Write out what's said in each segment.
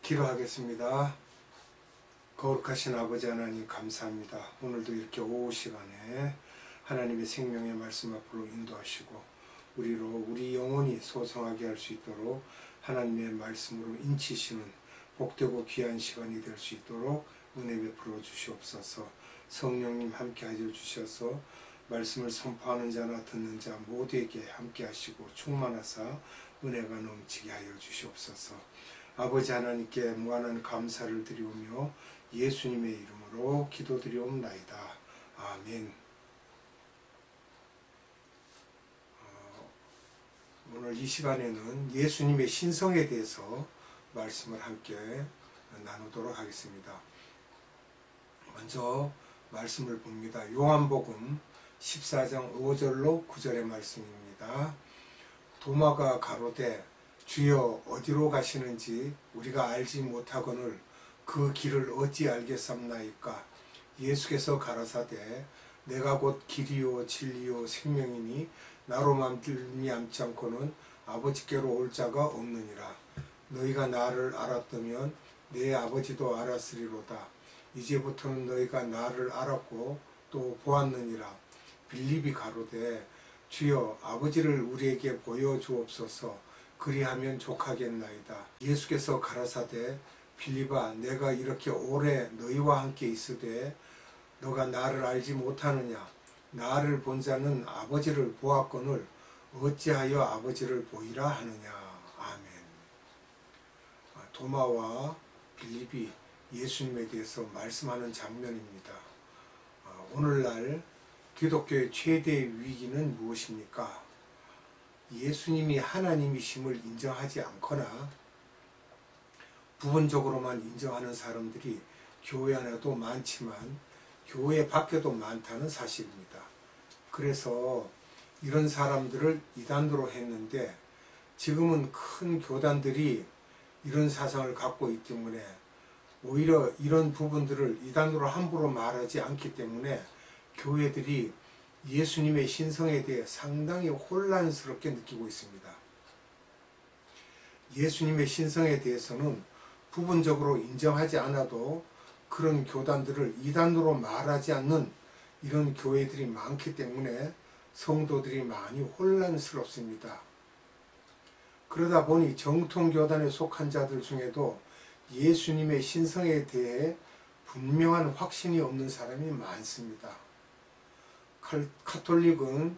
기도하겠습니다. 거룩하신 아버지 하나님 감사합니다. 오늘도 이렇게 오후 시간에 하나님의 생명의 말씀 앞으로 인도하시고 우리 영혼이 소성하게 할 수 있도록 하나님의 말씀으로 인치시는 복되고 귀한 시간이 될 수 있도록 은혜 베풀어 주시옵소서. 성령님 함께 하여 주셔서 말씀을 선포하는 자나 듣는 자 모두에게 함께 하시고 충만하사 은혜가 넘치게 하여 주시옵소서. 아버지 하나님께 무한한 감사를 드리오며 예수님의 이름으로 기도드리옵나이다. 아멘. 오늘 이 시간에는 예수님의 신성에 대해서 말씀을 함께 나누도록 하겠습니다. 먼저 말씀을 봅니다. 요한복음 14장 5절로 9절의 말씀입니다. 도마가 가로되 주여 어디로 가시는지 우리가 알지 못하거늘 그 길을 어찌 알겠삼나이까. 예수께서 가라사대 내가 곧 길이요 진리요 생명이니 나로 말미암지 않고는 아버지께로 올 자가 없느니라. 너희가 나를 알았다면 내 아버지도 알았으리로다. 이제부터는 너희가 나를 알았고 또 보았느니라. 빌립이 가로되 주여 아버지를 우리에게 보여주옵소서. 그리하면 족하겠나이다. 예수께서 가라사대 빌립아 내가 이렇게 오래 너희와 함께 있으되 너가 나를 알지 못하느냐. 나를 본 자는 아버지를 보았거늘 어찌하여 아버지를 보이라 하느냐. 아멘. 도마와 빌립이 예수님에 대해서 말씀하는 장면입니다. 오늘날 기독교의 최대의 위기는 무엇입니까? 예수님이 하나님이심을 인정하지 않거나 부분적으로만 인정하는 사람들이 교회 안에도 많지만 교회 밖에도 많다는 사실입니다. 그래서 이런 사람들을 이단으로 했는데 지금은 큰 교단들이 이런 사상을 갖고 있기 때문에 오히려 이런 부분들을 이단으로 함부로 말하지 않기 때문에 교회들이 예수님의 신성에 대해 상당히 혼란스럽게 느끼고 있습니다. 예수님의 신성에 대해서는 부분적으로 인정하지 않아도 그런 교단들을 이단으로 말하지 않는 이런 교회들이 많기 때문에 성도들이 많이 혼란스럽습니다. 그러다 보니 정통교단에 속한 자들 중에도 예수님의 신성에 대해 분명한 확신이 없는 사람이 많습니다. 카톨릭은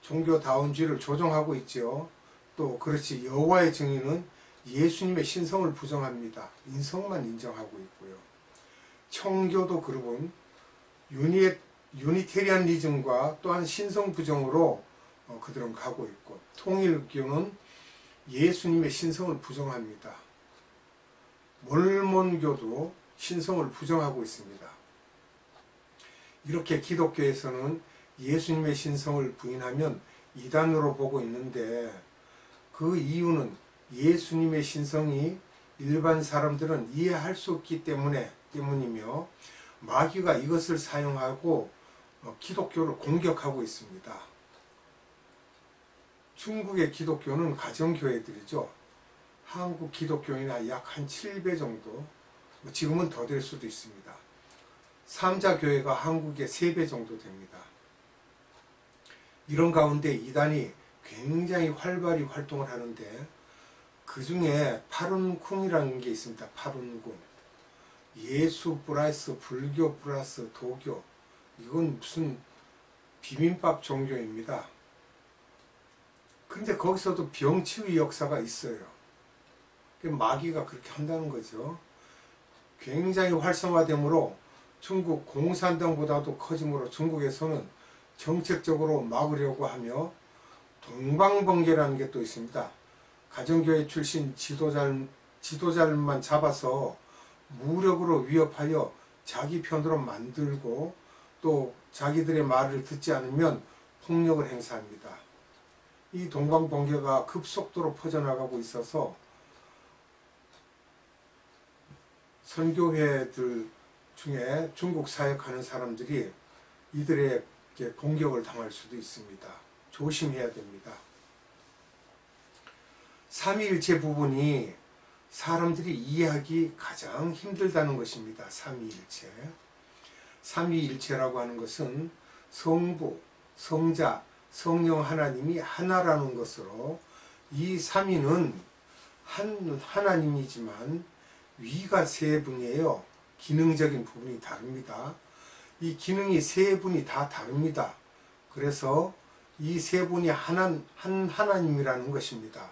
종교다운주의를 조종하고 있죠. 또 그렇지 여호와의 증인은 예수님의 신성을 부정합니다. 인성만 인정하고 있고요. 청교도 그룹은 유니테리안리즘과 또한 신성 부정으로 그들은 가고 있고 통일교는 예수님의 신성을 부정합니다. 몰몬교도 신성을 부정하고 있습니다. 이렇게 기독교에서는 예수님의 신성을 부인하면 이단으로 보고 있는데 그 이유는 예수님의 신성이 일반 사람들은 이해할 수 없기 때문이며 마귀가 이것을 사용하고 기독교를 공격하고 있습니다. 중국의 기독교는 가정교회들이죠. 한국 기독교인이 약 한 7배 정도, 지금은 더 될 수도 있습니다. 삼자교회가 한국의 3배 정도 됩니다. 이런 가운데 이단이 굉장히 활발히 활동을 하는데 그 중에 파룬궁이라는 게 있습니다. 파룬궁. 예수 플러스 불교 플러스 도교. 이건 무슨 비빔밥 종교입니다. 근데 거기서도 병치유 역사가 있어요. 마귀가 그렇게 한다는 거죠. 굉장히 활성화되므로 중국 공산당보다도 커지므로 중국에서는 정책적으로 막으려고 하며 동방번개라는 게 또 있습니다. 가정교회 출신 지도자들만 잡아서 무력으로 위협하여 자기 편으로 만들고 또 자기들의 말을 듣지 않으면 폭력을 행사합니다. 이 동방번개가 급속도로 퍼져나가고 있어서 선교회들 중에 중국 사역하는 사람들이 이들에게 공격을 당할 수도 있습니다. 조심해야 됩니다. 삼위일체 부분이 사람들이 이해하기 가장 힘들다는 것입니다. 삼위일체. 삼위일체라고 하는 것은 성부, 성자, 성령 하나님이 하나라는 것으로 이 삼위는 한 하나님이지만 위가 세 분이에요. 기능적인 부분이 다릅니다. 이 기능이 세 분이 다 다릅니다. 그래서 이 세 분이 한 하나님이라는 것입니다.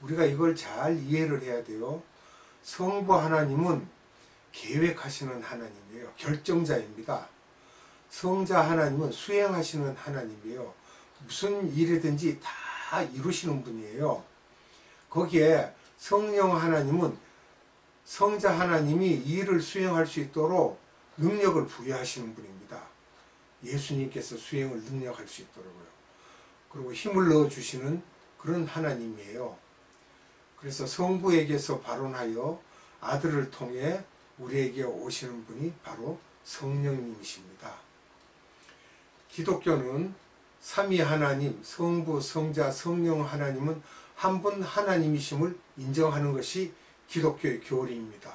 우리가 이걸 잘 이해를 해야 돼요. 성부 하나님은 계획하시는 하나님이에요. 결정자입니다. 성자 하나님은 수행하시는 하나님이에요. 무슨 일이든지 다 이루시는 분이에요. 거기에 성령 하나님은 성자 하나님이 이 일을 수행할 수 있도록 능력을 부여하시는 분입니다. 예수님께서 수행을 능력할 수 있도록요. 그리고 힘을 넣어주시는 그런 하나님이에요. 그래서 성부에게서 발원하여 아들을 통해 우리에게 오시는 분이 바로 성령님이십니다. 기독교는 삼위 하나님, 성부, 성자, 성령 하나님은 한 분 하나님이심을 인정하는 것이 기독교의 교리입니다.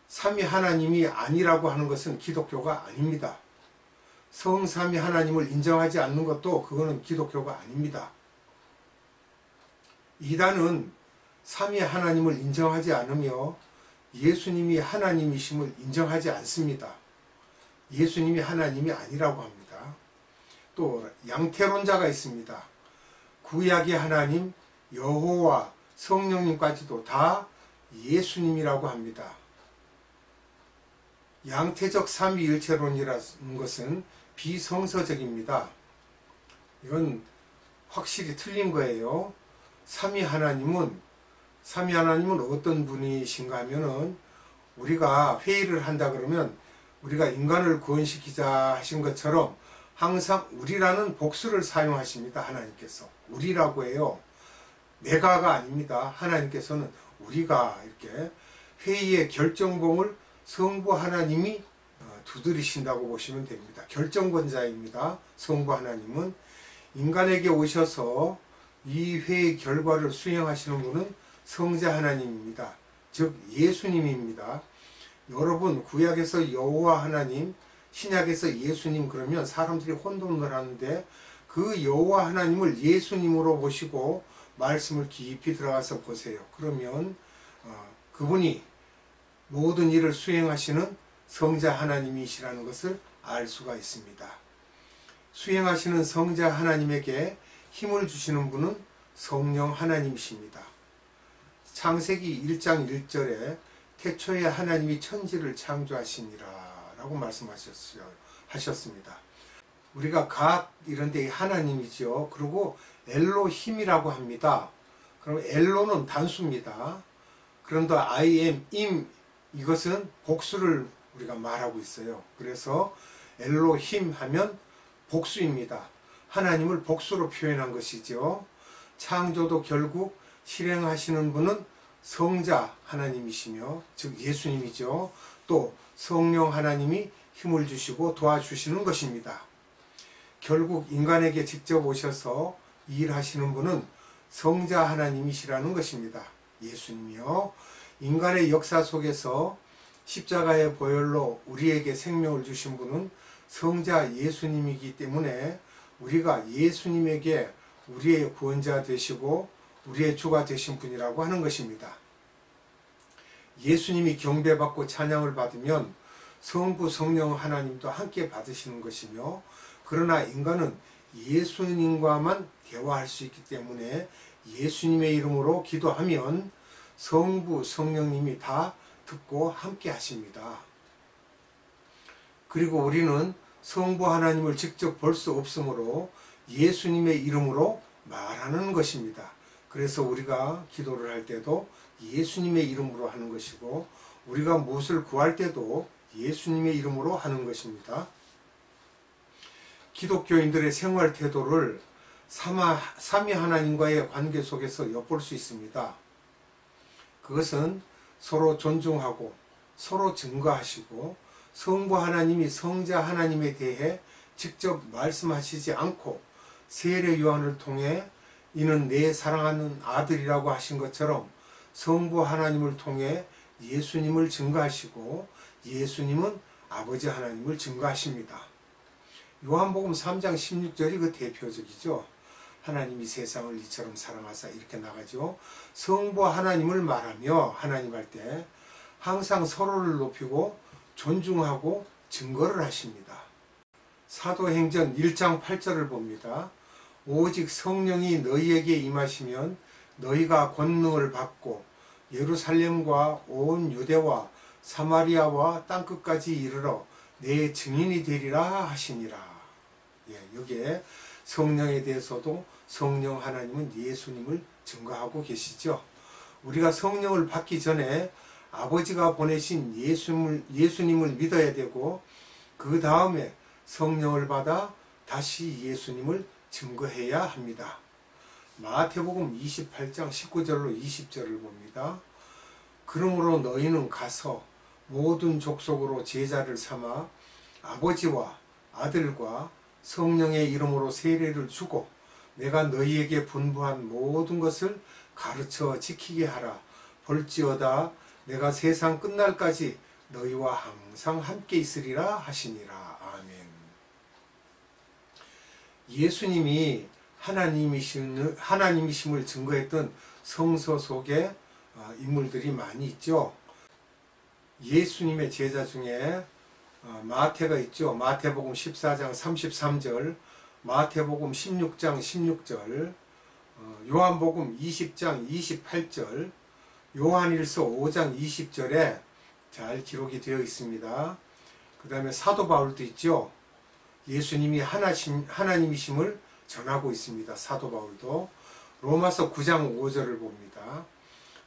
삼위 하나님이 아니라고 하는 것은 기독교가 아닙니다. 성삼위 하나님을 인정하지 않는 것도 그거는 기독교가 아닙니다. 이단은 삼위 하나님을 인정하지 않으며 예수님이 하나님이심을 인정하지 않습니다. 예수님이 하나님이 아니라고 합니다. 또 양태론자가 있습니다. 구약의 하나님, 여호와, 성령님까지도 다 예수님이라고 합니다. 양태적 삼위일체론이라는 것은 비성서적입니다. 이건 확실히 틀린 거예요. 삼위 하나님은 어떤 분이신가 하면은 우리가 회의를 한다 그러면 우리가 인간을 구원시키자 하신 것처럼 항상 우리라는 복수를 사용하십니다. 하나님께서 우리라고 해요. 내가가 아닙니다. 하나님께서는 우리가 이렇게 회의의 결정봉을 성부 하나님이 두드리신다고 보시면 됩니다. 결정권자입니다. 성부 하나님은 인간에게 오셔서 이 회의 결과를 수행하시는 분은 성자 하나님입니다. 즉 예수님입니다. 여러분 구약에서 여호와 하나님, 신약에서 예수님 그러면 사람들이 혼돈을 하는데 그 여호와 하나님을 예수님으로 보시고 말씀을 깊이 들어가서 보세요. 그러면 그분이 모든 일을 수행하시는 성자 하나님이시라는 것을 알 수가 있습니다. 수행하시는 성자 하나님에게 힘을 주시는 분은 성령 하나님이십니다. 창세기 1장 1절에 태초에 하나님이 천지를 창조하시니라 라고 말씀하셨습니다. 우리가 각 이런 데 하나님이죠. 그리고 엘로힘이라고 합니다. 그럼 엘로는 단수입니다. 그런데 I am, im 이것은 복수를 우리가 말하고 있어요. 그래서 엘로힘 하면 복수입니다. 하나님을 복수로 표현한 것이죠. 창조도 결국 실행하시는 분은 성자 하나님이시며 즉 예수님이죠. 또 성령 하나님이 힘을 주시고 도와주시는 것입니다. 결국 인간에게 직접 오셔서 일하시는 분은 성자 하나님이시라는 것입니다. 예수님이요. 인간의 역사 속에서 십자가의 보혈로 우리에게 생명을 주신 분은 성자 예수님이기 때문에 우리가 예수님에게 우리의 구원자 되시고 우리의 주가 되신 분이라고 하는 것입니다. 예수님이 경배받고 찬양을 받으면 성부 성령 하나님도 함께 받으시는 것이며 그러나 인간은 예수님과만 대화할 수 있기 때문에 예수님의 이름으로 기도하면 성부 성령님이 다 듣고 함께 하십니다. 그리고 우리는 성부 하나님을 직접 볼 수 없으므로 예수님의 이름으로 말하는 것입니다. 그래서 우리가 기도를 할 때도 예수님의 이름으로 하는 것이고 우리가 무엇을 구할 때도 예수님의 이름으로 하는 것입니다. 기독교인들의 생활 태도를 삼위 하나님과의 관계 속에서 엿볼 수 있습니다. 그것은 서로 존중하고 서로 증거하시고 성부 하나님이 성자 하나님에 대해 직접 말씀하시지 않고 세례 요한을 통해 이는 내 사랑하는 아들이라고 하신 것처럼 성부 하나님을 통해 예수님을 증거하시고 예수님은 아버지 하나님을 증거하십니다. 요한복음 3장 16절이 그 대표적이죠. 하나님이 세상을 이처럼 사랑하사 이렇게 나가죠. 성부 하나님을 말하며 하나님 할 때 항상 서로를 높이고 존중하고 증거를 하십니다. 사도행전 1장 8절을 봅니다. 오직 성령이 너희에게 임하시면 너희가 권능을 받고 예루살렘과 온 유대와 사마리아와 땅끝까지 이르러 내 증인이 되리라 하시니라. 여기에 성령에 대해서도 성령 하나님은 예수님을 증거하고 계시죠. 우리가 성령을 받기 전에 아버지가 보내신 예수님을 믿어야 되고 그 다음에 성령을 받아 다시 예수님을 증거해야 합니다. 마태복음 28장 19절로 20절을 봅니다. 그러므로 너희는 가서 모든 족속으로 제자를 삼아 아버지와 아들과 성령의 이름으로 세례를 주고 내가 너희에게 분부한 모든 것을 가르쳐 지키게 하라. 볼지어다 내가 세상 끝날까지 너희와 항상 함께 있으리라 하시니라. 아멘. 예수님이 하나님이심을 증거했던 성서 속에 인물들이 많이 있죠. 예수님의 제자 중에 마태가 있죠. 마태복음 14장 33절, 마태복음 16장 16절, 요한복음 20장 28절, 요한일서 5장 20절에 잘 기록이 되어 있습니다. 그 다음에 사도 바울도 있죠. 예수님이 하나님이심을 전하고 있습니다. 사도 바울도 로마서 9장 5절을 봅니다.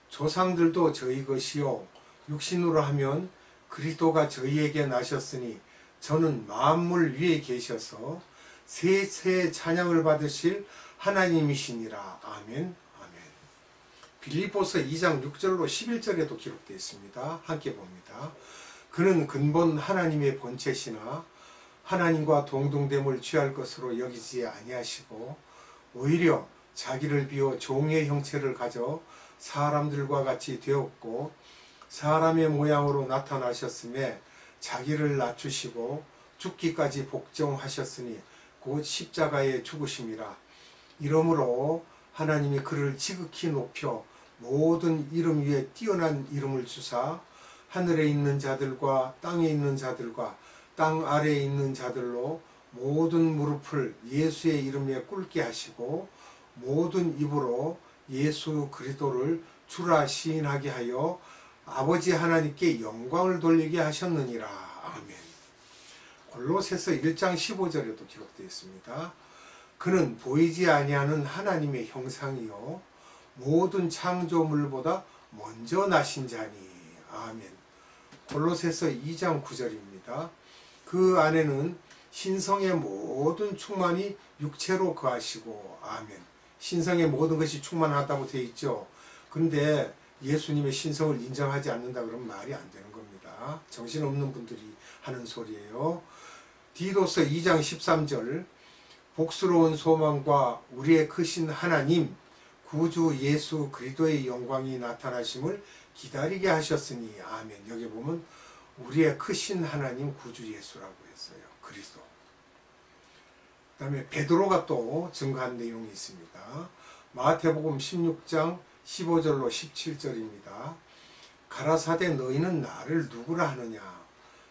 조상들도 저희 것이요 육신으로 하면 그리스도가 저희에게 나셨으니 저는 만물 위에 계셔서 세세 찬양을 받으실 하나님이시니라. 아멘. 아멘. 빌립보서 2장 6절로 11절에도 기록되어 있습니다. 함께 봅니다. 그는 근본 하나님의 본체시나 하나님과 동등됨을 취할 것으로 여기지 아니하시고 오히려 자기를 비워 종의 형체를 가져 사람들과 같이 되었고 사람의 모양으로 나타나셨음에 자기를 낮추시고 죽기까지 복종하셨으니 곧 십자가에 죽으심이라. 이러므로 하나님이 그를 지극히 높여 모든 이름 위에 뛰어난 이름을 주사 하늘에 있는 자들과 땅에 있는 자들과 땅 아래에 있는 자들로 모든 무릎을 예수의 이름에 꿇게 하시고 모든 입으로 예수 그리스도를 주라 시인하게 하여 아버지 하나님께 영광을 돌리게 하셨느니라. 아멘. 골로새서 1장 15절에도 기록되어 있습니다. 그는 보이지 아니하는 하나님의 형상이요 모든 창조물보다 먼저 나신 자니. 아멘. 골로새서 2장 9절입니다. 그 안에는 신성의 모든 충만이 육체로 거하시고. 아멘. 신성의 모든 것이 충만하다고 되어 있죠. 그런데 예수님의 신성을 인정하지 않는다 그러면 말이 안 되는 겁니다. 정신없는 분들이 하는 소리예요. 디도서 2장 13절 복스러운 소망과 우리의 크신 하나님 구주 예수 그리스도의 영광이 나타나심을 기다리게 하셨으니. 아멘. 여기 보면 우리의 크신 하나님 구주 예수라고 했어요. 그리스도. 그 다음에 베드로가 또 증거한 내용이 있습니다. 마태복음 16장 15절로 17절입니다. 가라사대 너희는 나를 누구라 하느냐.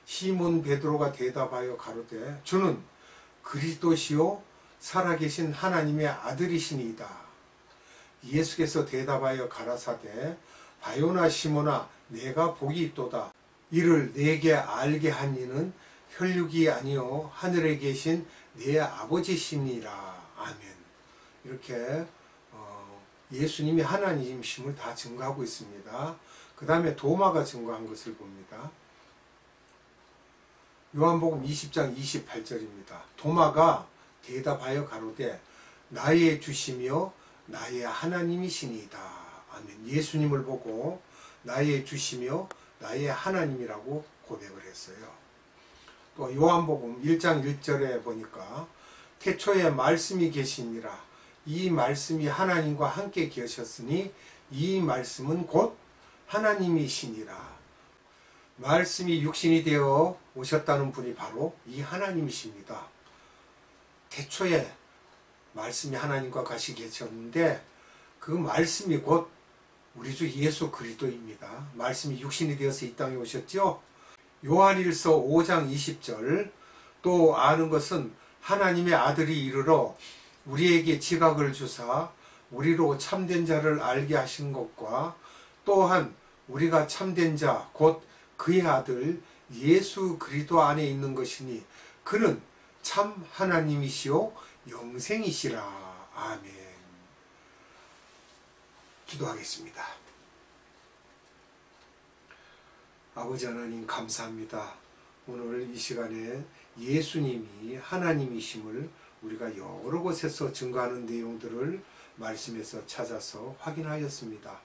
시몬 베드로가 대답하여 가로되 주는 그리스도시요 살아계신 하나님의 아들이시니이다. 예수께서 대답하여 가라사대 바요나 시몬아 내가 복이 있도다. 이를 내게 알게 한 이는 혈육이 아니요 하늘에 계신 내 아버지시니라. 아멘. 이렇게 예수님이 하나님이심을 다 증거하고 있습니다. 그 다음에 도마가 증거한 것을 봅니다. 요한복음 20장 28절입니다. 도마가 대답하여 가로되 나의 주시며 나의 하나님이시니이다. 아멘. 예수님을 보고 나의 주시며 나의 하나님이라고 고백을 했어요. 또 요한복음 1장 1절에 보니까 태초에 말씀이 계시니라. 이 말씀이 하나님과 함께 계셨으니 이 말씀은 곧 하나님이시니라. 말씀이 육신이 되어 오셨다는 분이 바로 이 하나님이십니다. 태초에 말씀이 하나님과 같이 계셨는데 그 말씀이 곧 우리 주 예수 그리스도입니다. 말씀이 육신이 되어서 이 땅에 오셨죠. 요한일서 5장 20절 또 아는 것은 하나님의 아들이 이르러 우리에게 지각을 주사 우리로 참된 자를 알게 하신 것과 또한 우리가 참된 자 곧 그의 아들 예수 그리스도 안에 있는 것이니 그는 참 하나님이시요 영생이시라. 아멘. 기도하겠습니다. 아버지 하나님 감사합니다. 오늘 이 시간에 예수님이 하나님이심을 우리가 여러 곳에서 증거하는 내용들을 말씀에서 찾아서 확인하였습니다.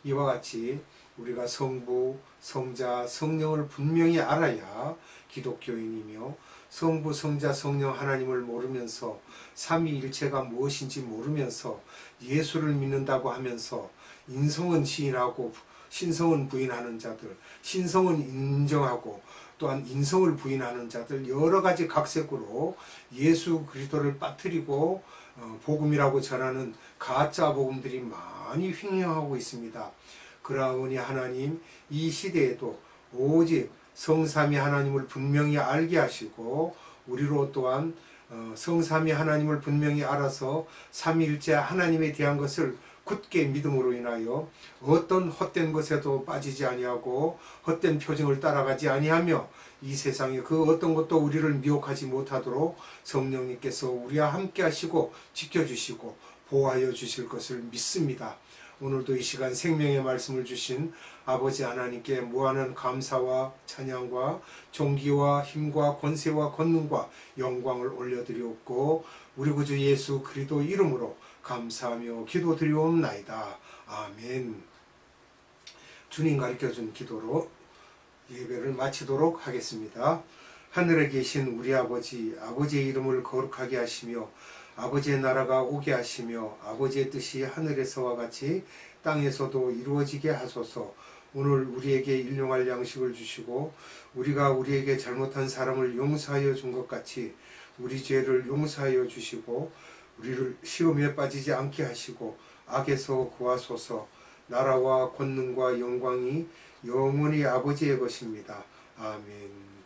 이와 같이 우리가 성부, 성자, 성령을 분명히 알아야 기독교인이며 성부, 성자, 성령 하나님을 모르면서 삼위일체가 무엇인지 모르면서 예수를 믿는다고 하면서 인성은 시인하고 신성은 부인하는 자들, 신성은 인정하고 또한 인성을 부인하는 자들 여러 가지 각색으로 예수 그리스도를 빠뜨리고 복음이라고 전하는 가짜 복음들이 많이 횡행하고 있습니다. 그러하오니 하나님 이 시대에도 오직 성삼위 하나님을 분명히 알게 하시고 우리로 또한 성삼위 하나님을 분명히 알아서 삼위일체 하나님에 대한 것을 굳게 믿음으로 인하여 어떤 헛된 것에도 빠지지 아니하고 헛된 표징을 따라가지 아니하며 이 세상에 그 어떤 것도 우리를 미혹하지 못하도록 성령님께서 우리와 함께 하시고 지켜주시고 보호하여 주실 것을 믿습니다. 오늘도 이 시간 생명의 말씀을 주신 아버지 하나님께 무한한 감사와 찬양과 존귀와 힘과 권세와 권능과 영광을 올려드리옵고 우리 구주 예수 그리스도 이름으로 감사하며 기도드리옵나이다. 아멘. 주님 가르쳐준 기도로 예배를 마치도록 하겠습니다. 하늘에 계신 우리 아버지, 아버지의 이름을 거룩하게 하시며 아버지의 나라가 오게 하시며 아버지의 뜻이 하늘에서와 같이 땅에서도 이루어지게 하소서. 오늘 우리에게 일용할 양식을 주시고 우리가 우리에게 잘못한 사람을 용서하여 준 것 같이 우리 죄를 용서하여 주시고 우리를 시험에 빠지지 않게 하시고 악에서 구하소서. 나라와 권능과 영광이 영원히 아버지의 것입니다. 아멘.